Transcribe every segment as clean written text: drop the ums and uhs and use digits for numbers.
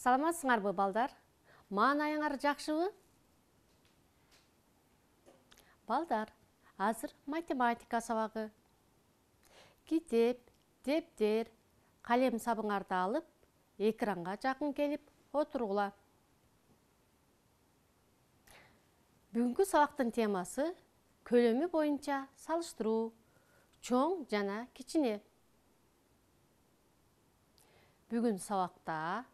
Саламатсыңарбы, балдар? Маанайыңар жакшыбы? Балдар, азыр математика сабагы. Китеп, дептер, калем сабыңарды алып, экранга жакын келип отургула. Бүгүнкү сабактын темасы көлөмү боюнча салыштыруу, чоң жана кичине. Бүгүн сабакта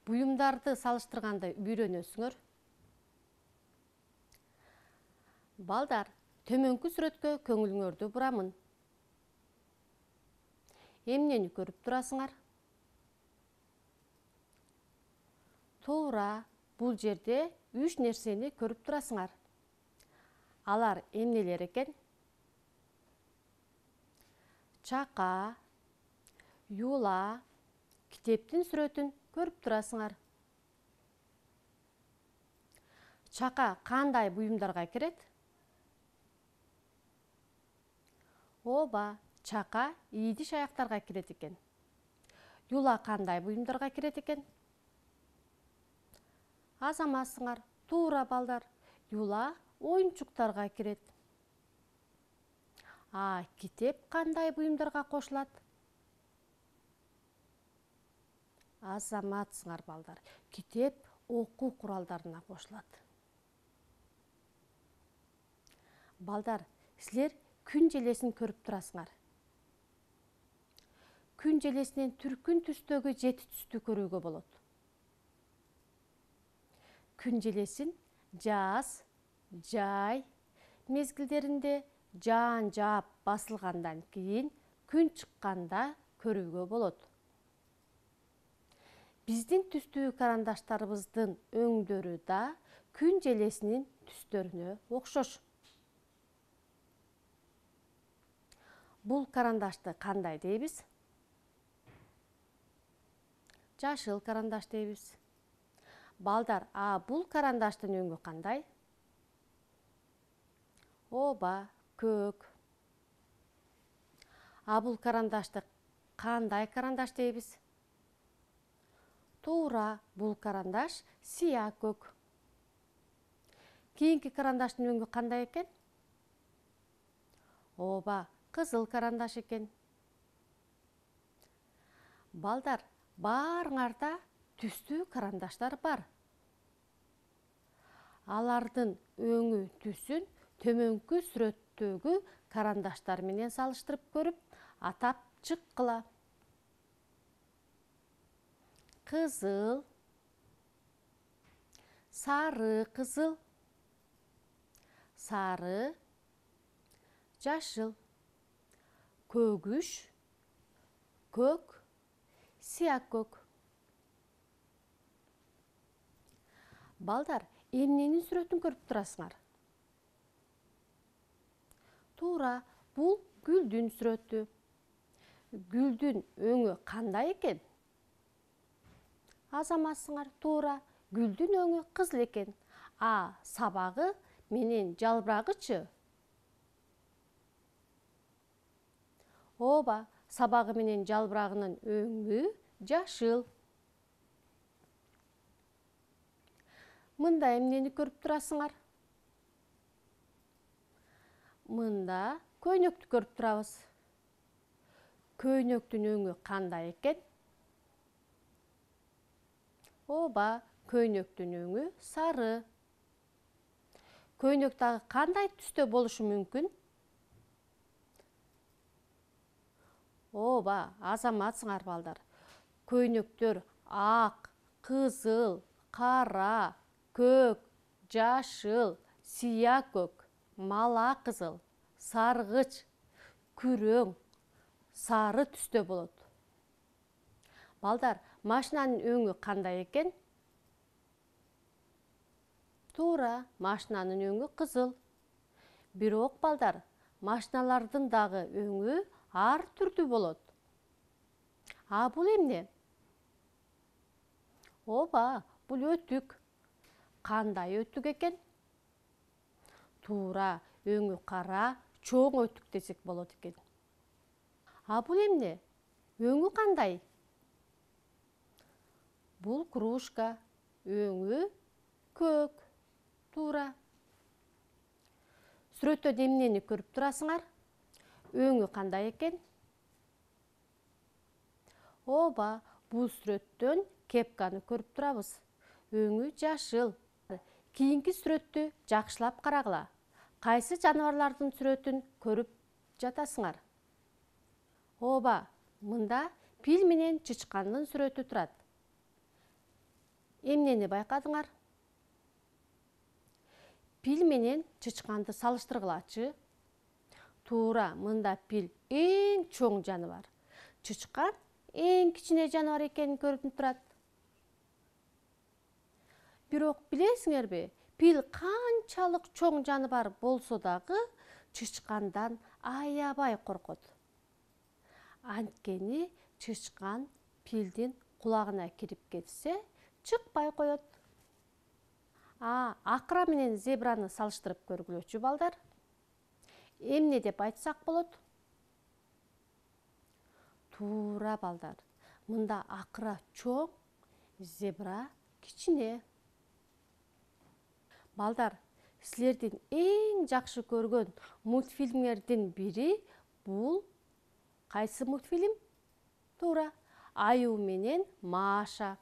буюмдарды салыштырганда үйрөнөсүңөр. Балдар, төмөнкү сүрөткө көңүлүңөрдү бурамын. Эмнени көрүп турасыңар? Туура, бул жерде 3 нерсени көрүп турасыңар. Алар эмнелер экен? Чака, юла, китептин сүрөтүн көрүп турасыңар. Чака кандай буюмдарга кирет? Ооба, чака ийдиш аяктарга кирет экен. Юла кандай буюмдарга кирет экен? Азаматсыңар, туура балдар. Юла оюнчуктарга кирет. Китеп кандай буюмдарга кошулат? Азаматсыңар балдар. Китеп окуу куралдарына кошулат. Балдар, силер күн желесин көрүп турасыңар. Күн желесинен түркүн түстөгү 7 түстү көрүүгө болот. Күн желесин жаз, жай мезгилдеринде жаан жаап басылгандан кийин күн чыкканда көрүүгө болот. Биздин түстүү карандаштарыбыздын өңдөрү да күн желесинин түстөрүнө окшош. Бул карандашты кандай дейбиз? Жашыл карандаш дейбиз. Балдар, бул карандаштын өңү кандай? Ооба, көк. Бул карандашты кандай карандаш дейбиз? Туура, бул карандаш сыя көк. Кийинки карандаштын өңү кандай экен? Ооба, кызыл карандаш экен. Балдар, баарыңарда түстүү карандаштар бар. Алардын өңү түсүн төмөнкү сүрөттөгү карандаштар менен салыштырып көрүп, атап чыккыла. Кызыл, сары кызыл, сары, жашыл, көгүш, көк, сыя көк. Балдар, эмненин сүрөтүн көрүп турасыңар? Туура, бул гүлдүн сүрөтү. Гүлдүн өңү кандай экен? Азаматсыңар, туура, гүлдүн өңү кызыл экен. Сабагы менен жалбырагычы? Ооба, сабагы менен жалбырагынын өңү жашыл. Мында эмнени көрүп турасыңар? Мында көйнөктү көрүп турабыз. Көйнөктүн өңү кандай экен? Ооба, көйнөктүн өңү сары. Көйнөк дагы кандай түстө болушу мүмкүн? Ооба, азаматсыңар балдар. Көйнөктөр ак, кызыл, кара, көк, жашыл, сыя көк, мала кызыл, саргыч, күрөң, сары түстө болот. Балдар, машинанын өңү кандай экен? Туура, машинанын өңү кызыл. Бирок балдар, машиналардын дагы өңү ар түрдүү болот. Бул эмне? Ооба, бул өтүк. Кандай өтүк экен? Туура, өңү кара, чоң өтүк десек болот экен. Бул эмне? Өңү кандай? Бул кружка, өңү көк. Туура. Сүрөттө эмнени көрүп турасыңар? Өңү кандай экен? Ооба, бул сүрөттөн кепканы көрүп турабыз. Өңү жашыл. Кийинки сүрөттү жакшылап карагыла. Кайсы жаныбарлардын сүрөтүн көрүп жатасыңар? Ооба, мында пил менен чычкандын сүрөтү турат. Эмнени байкадыңар? Пил менен чычканды салыштыргылачы. Туура, мында пил эң чоң жаныбар. Чычкан эң кичине жаныбар экени көрүнүп турат. Бирок билесиңерби, пил канчалык чоң жаныбар болсо дагы чычкандан аябай коркот. Анткени чычкан пилдин кулагына кирип кетсе, чыкпай коет. Акыра менен зебраны салыштырып көргүлөчү балдар. Эмне деп айтсак болот? Туура балдар. Мында акыра чоң, зебра кичине. Балдар, силердин эң жакшы көргөн мультфильмдердин бири бул кайсы мультфильм? Туура, Аюу менен Маша.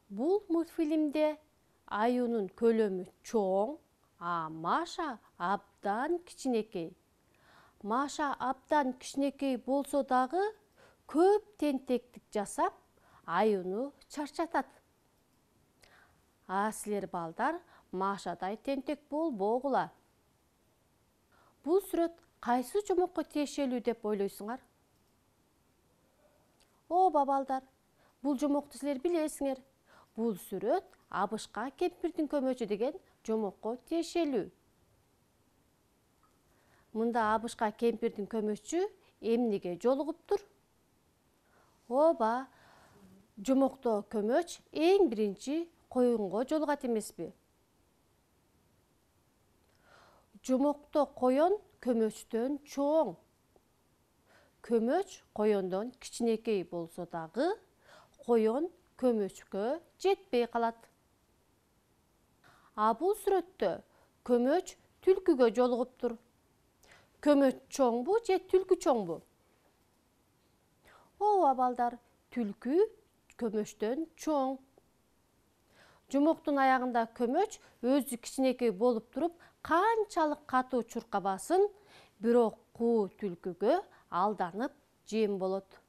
Бул мультфильмде Аюунун көлөмү чоң, а Маша абдан кичинекей. Маша абдан кичинекей болсо дагы көп тентектик жасап, Аюуну чарчатат. Силер балдар, Машадай тентек болбогула. Бул сүрөт кайсы жомокко тиешелүү деп ойлойсуңар? Ооба балдар, бул жомокту силер билесиңер. Бул сүрөт Абышка кемпирдин көмөчү деген жомокко тиешелүү. Мында Абышка кемпирдин көмөчү эмнеге жолугуптур? Ооба, жомокто көмөч эң биринчи коюнго жолугат эмеспи? Жомокто коён көмөчтөн чоң. Көмөч коёндон кичинекей болсо дагы, коён көмөчкө жетпей калат. Бул сүрөттө көмөч түлкүгө жолугуптур. Көмөч чоңбу же түлкү чоңбу? Ооба балдар, түлкү көмөчтөн чоң. Жомоктун аягында көмөч өзү кичинекей болуп туруп, канчалык катуу чуркабасын, бирок куу түлкүгө алданып жем болот.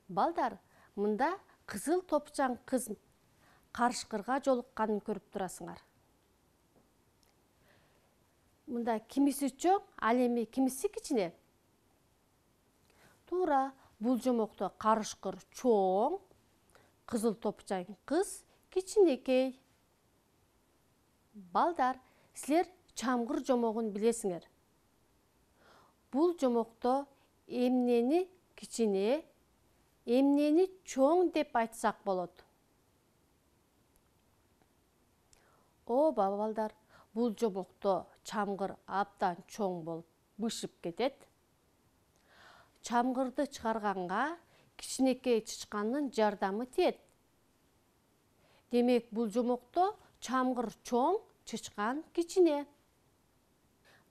Балдар, мында кызыл топчан кыз карышкырга жолукканын көрүп турасыңар. Мында кимиси чоң, ал эми кимиси кичине? Туура, бул жомокто карышкыр чоң, кызыл топчан кыз кичинекей. Балдар, силер чамгыр жомогун билесиңер. Бул жомокто эмнени кичине, эмнени чоң деп айтсак болот? Ооба балдар, бул жомокто чамгыр абдан чоң болуп бышып кетет. Чамгырды чыгарганга кичинекей чычкандын жардамы тиет. Демек, бул жомокто чамгыр чоң, чычкан кичине.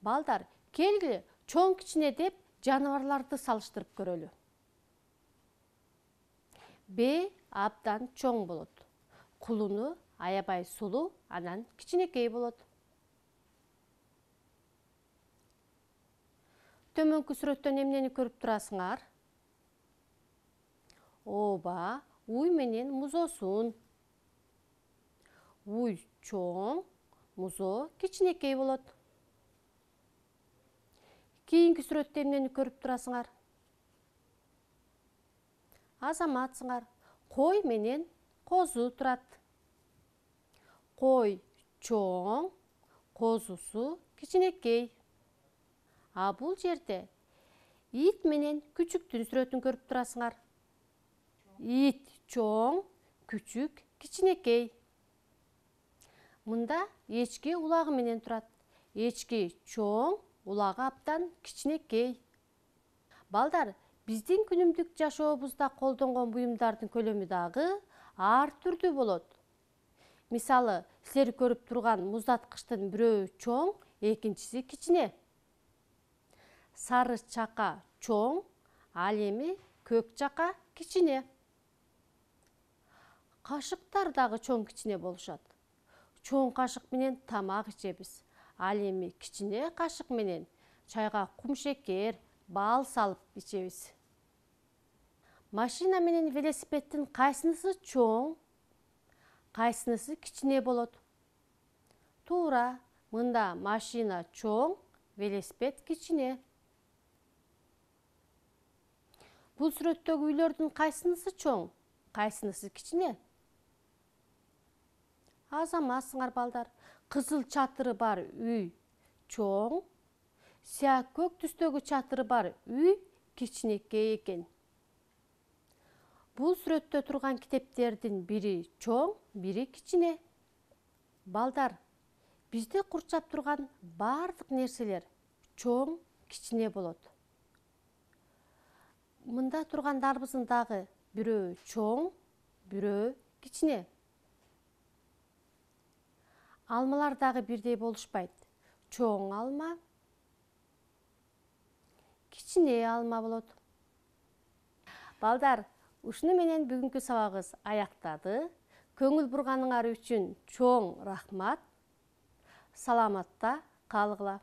Балдар, келгиле чоң кичине деп жаныбарларды салыштырып көрөлү. Б абдан чоң болот. Кулуну аябай сулуу, анан кичинекей болот. Төмөнкү сүрөттөн эмнени көрүп турасыңар? Ооба, уй менен музосун. Уй чоң, музо кичинекей болот. Кийинки сүрөттө эмнени көрүп турасыңар? Азаматсыңар. Кой менен козу турат. Кой чоң, козусу кичинекей. Бул жерде ит менен күчүктүн сүрөтүн көрүп турасыңар. Ит чоң, күчүк кичинекей. Мында эчки улагы менен турат. Эчки чоң, улагы абдан кичинекей. Балдар, Биздин күнүмдүк жашообузда колдонгон буюмдардын көлөмү дагы ар түрдүү болот. Мисалы, силер көрүп турган муздаткычтын бирөө чоң, экинчиси кичине. Сары чака чоң, ал эми көк чака кичине. Кашыктар дагы чоң кичине болушат. Чоң кашык менен тамак ичебиз. Ал эми кичине кашык менен чайга кумшекер, бал салып ичебиз. Машина менен велосипеддин кайсынысы чоң, кайсынысы кичине болот? Туура, мында машина чоң, велосипед кичине. Бул сүрөттөгү үйлөрдүн кайсынысы чоң, кайсынысы кичине? Азаматсыңар балдар. Кызыл чатыры бар үй чоң, сия көк түстөгү чатыры бар үй кичинекей экен. Бул сүрөттө турган китептердин бири чоң, бири кичине. Балдар, бизди курчап турган бардык нерселер чоң, кичине болот. Мында тургандарыбыздын дагы бирөө чоң, бирөө кичине. Алмалар дагы бирдей болушпайт. Чоң алма, кичине алма болот. Балдар, ушуну менен бүгүнкү сабагыбыз аяктады. Көңүл бурганыңар үчүн чоң рахмат. Саламатта калгыла.